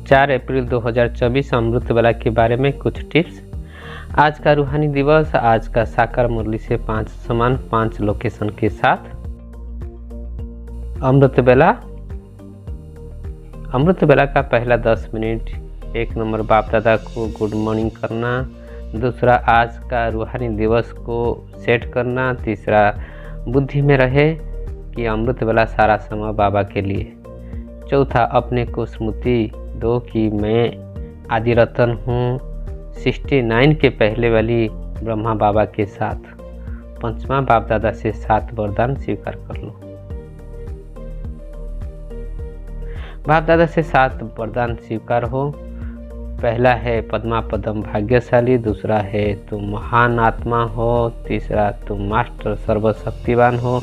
4 अप्रैल 2024 अमृत वेला के बारे में कुछ टिप्स। आज का रूहानी दिवस, आज का साकार मुरली से 5 समान 5 लोकेशन के साथ अमृत वेला का पहला 10 मिनट 1 नंबर बाप दादा को गुड मॉर्निंग करना, दूसरा आज का रूहानी दिवस को सेट करना, तीसरा बुद्धि में रहे कि अमृत वेला सारा समय बाबा के लिए, चौथा अपने को स्मृति दो कि मैं आदि रतन हूँ 69 के पहले वाली ब्रह्मा बाबा के साथ, पंचमा बाप दादा से 7 वरदान स्वीकार कर लो। बाप दादा से 7 वरदान स्वीकार हो। पहला है पद्मा पदम भाग्यशाली, दूसरा है तुम महान आत्मा हो, तीसरा तुम मास्टर सर्वशक्तिवान हो,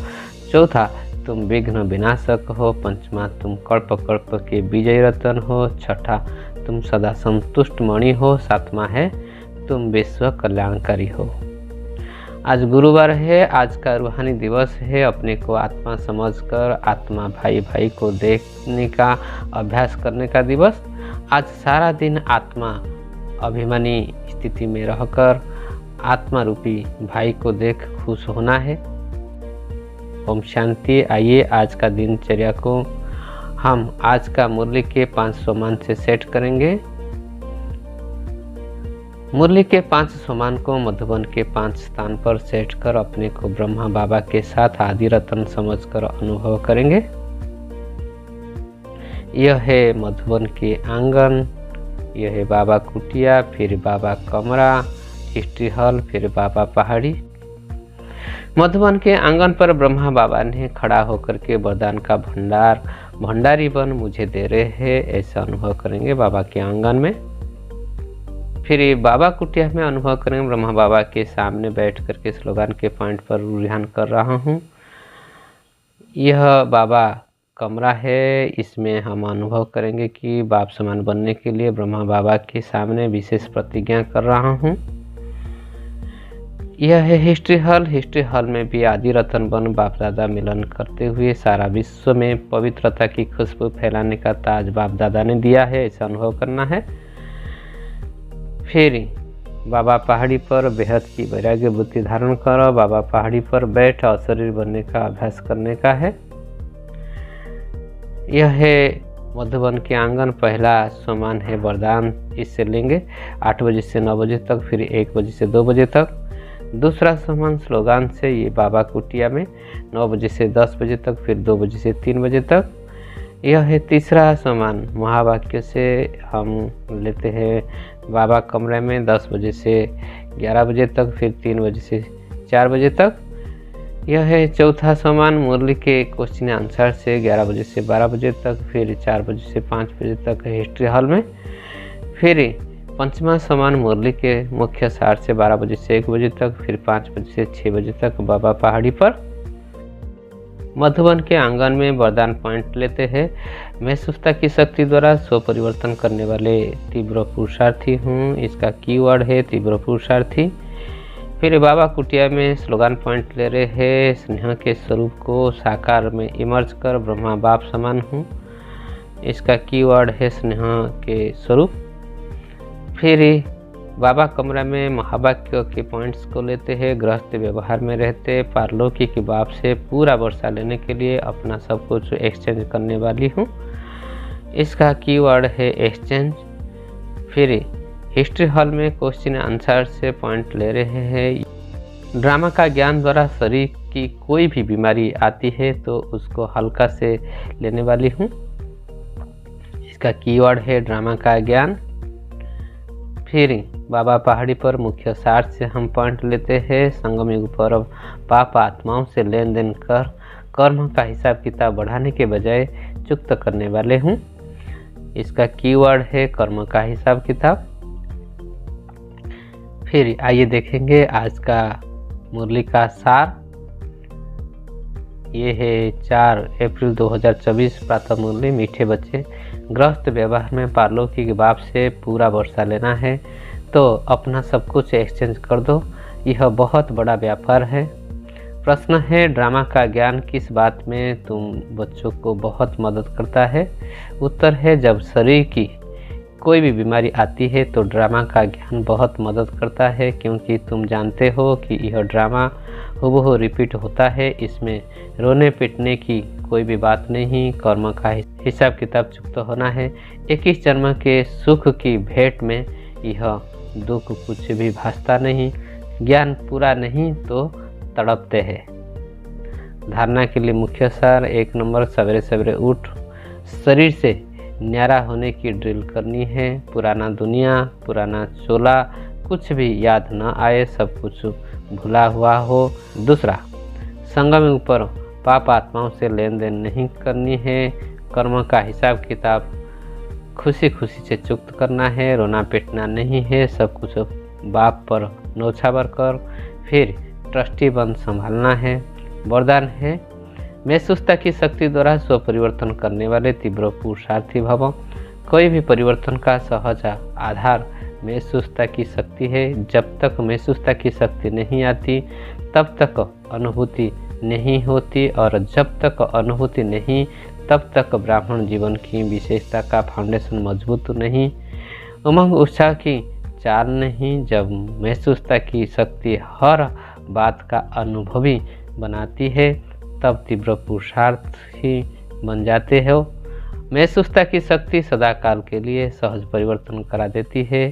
चौथा तुम विघ्न विनाशक हो, पंचमा तुम कल्प कल्प के विजय रतन हो, छठा तुम सदा संतुष्ट मणि हो, सातवां है तुम विश्व कल्याणकारी हो। आज गुरुवार है, आज का रूहानी दिवस है। अपने को आत्मा समझकर आत्मा भाई भाई को देखने का अभ्यास करने का दिवस। आज सारा दिन आत्मा अभिमानी स्थिति में रहकर आत्मा रूपी भाई को देख खुश होना है। ओम शांति। आइए आज का दिनचर्या को हम आज का मुरली के 5 सोमान से सेट करेंगे। मुरली के 5 सोमान को मधुबन के 5 स्थान पर सेट कर अपने को ब्रह्मा बाबा के साथ आदि रतन समझकर अनुभव करेंगे। यह है मधुबन के आंगन, यह है बाबा कुटिया, फिर बाबा कमरा, हिस्ट्री हॉल, फिर बाबा पहाड़ी। मधुबन के आंगन पर ब्रह्मा बाबा ने खड़ा होकर के वरदान का भंडारी बन मुझे दे रहे हैं, ऐसा अनुभव करेंगे बाबा के आंगन में। फिर बाबा कुटिया में अनुभव करेंगे ब्रह्मा बाबा के सामने बैठ करके स्लोगन के पॉइंट पर ध्यान कर रहा हूँ। यह बाबा कमरा है, इसमें हम अनुभव करेंगे कि बाप समान बनने के लिए ब्रह्मा बाबा के सामने विशेष प्रतिज्ञा कर रहा हूँ। यह है हिस्ट्री हॉल में भी आदि रतन बन बाप दादा मिलन करते हुए सारा विश्व में पवित्रता की खुशबू फैलाने का ताज बाप दादा ने दिया है, ऐसा अनुभव करना है। फिर बाबा पहाड़ी पर बेहद की वैराग्य बुद्धि धारण करो, बाबा पहाड़ी पर बैठ अशरीर बनने का अभ्यास करने का है। यह है मधुबन के आंगन, पहला सोमान है वरदान, इससे लेंगे 8 बजे से 9 बजे तक, फिर 1 बजे से 2 बजे तक। दूसरा सोमान स्लोगन से ये बाबा कुटिया में 9 बजे से 10 बजे तक, फिर 2 बजे से 3 बजे तक। यह है तीसरा सोमान महावाक्य से हम लेते हैं बाबा कमरे में 10 बजे से 11 बजे तक, फिर 3 बजे से 4 बजे तक। यह है चौथा सोमान मुरली के क्वेश्चन आंसर से 11 बजे से 12 बजे तक, फिर 4 बजे से 5 बजे तक हिस्ट्री हॉल में। फिर पंचमा समान मुरली के मुख्य सार से 12 बजे से 1 बजे तक, फिर 5 बजे से 6 बजे तक बाबा पहाड़ी पर। मधुबन के आंगन में वरदान पॉइंट लेते हैं। मैं सुस्ता की शक्ति द्वारा स्व परिवर्तन करने वाले तीव्र पुरुषार्थी हूँ, इसका कीवर्ड है तीव्र पुरुषार्थी। फिर बाबा कुटिया में स्लोगन पॉइंट ले रहे हैं, स्नेह के स्वरूप को साकार में इमर्ज कर ब्रह्मा बाप समान हूँ, इसका कीवर्ड है स्नेह के स्वरूप। फिर बाबा कमरा में महावाक्य के पॉइंट्स को लेते हैं। गृहस्थ व्यवहार में रहते पारलौकिक बाप से पूरा वर्षा लेने के लिए अपना सब कुछ एक्सचेंज करने वाली हूँ, इसका कीवर्ड है एक्सचेंज। फिर हिस्ट्री हॉल में क्वेश्चन आंसर से पॉइंट ले रहे हैं। ड्रामा का ज्ञान द्वारा शरीर की कोई भी बीमारी आती है तो उसको हल्का से लेने वाली हूँ, इसका कीवर्ड है ड्रामा का ज्ञान। फिर बाबा पहाड़ी पर मुख्य सार से हम पॉइंट लेते हैं। संगम युग पर पाप आत्माओं से लेन देन कर कर्म का हिसाब किताब बढ़ाने के बजाय चुक्त करने वाले हूँ, इसका कीवर्ड है कर्म का हिसाब किताब। फिर आइए देखेंगे आज का मुरली का सार। ये है 4 अप्रैल 2024 प्रातः मुरली। मीठे बच्चे, गृहस्थ व्यवहार में पारलौकिक बाप से पूरा वर्षा लेना है तो अपना सब कुछ एक्सचेंज कर दो, यह बहुत बड़ा व्यापार है। प्रश्न है, ड्रामा का ज्ञान किस बात में तुम बच्चों को बहुत मदद करता है? उत्तर है, जब शरीर की कोई भी बीमारी आती है तो ड्रामा का ज्ञान बहुत मदद करता है, क्योंकि तुम जानते हो कि यह ड्रामा हूबहू रिपीट होता है। इसमें रोने पिटने की कोई भी बात नहीं। कर्म का हिसाब किताब चुकता होना है। 21 जन्म के सुख की भेंट में यह दुख कुछ भी भासता नहीं। ज्ञान पूरा नहीं तो तड़पते हैं। धारणा के लिए मुख्य सार 1 नंबर, सवेरे सवेरे उठ शरीर से न्यारा होने की ड्रिल करनी है। पुराना दुनिया, पुराना चोला कुछ भी याद न आए, सब कुछ भुला हुआ हो। दूसरा, संगम ऊपर पाप आत्माओं से लेन देन नहीं करनी है। कर्म का हिसाब किताब खुशी खुशी से चुक्त करना है। रोना पिटना नहीं है। सब कुछ बाप पर न्योछावर कर फिर ट्रस्टी बंद संभालना है। वरदान है, महसूसता की शक्ति द्वारा स्व परिवर्तन करने वाले तीव्र पुरुषार्थी भव। कोई भी परिवर्तन का सहज आधार महसूसता की शक्ति है। जब तक महसूसता की शक्ति नहीं आती तब तक अनुभूति नहीं होती, और जब तक अनुभूति नहीं तब तक ब्राह्मण जीवन की विशेषता का फाउंडेशन मजबूत नहीं। उमंग उत्साह की चाल नहीं। जब महसूसता की शक्ति हर बात का अनुभवी बनाती है तब तीव्र पुरुषार्थ ही बन जाते हो। महसूसता की शक्ति सदाकाल के लिए सहज परिवर्तन करा देती है।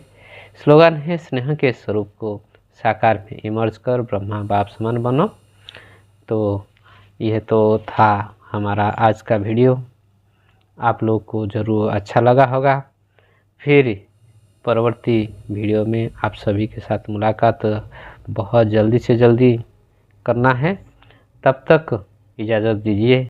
स्लोगन है, स्नेह के स्वरूप को साकार में इमर्ज कर ब्रह्मा बाप समान बनो। तो यह तो था हमारा आज का वीडियो। आप लोग को ज़रूर अच्छा लगा होगा। फिर परवर्ती वीडियो में आप सभी के साथ मुलाकात बहुत जल्दी से जल्दी करना है। तब तक इजाज़त दीजिए।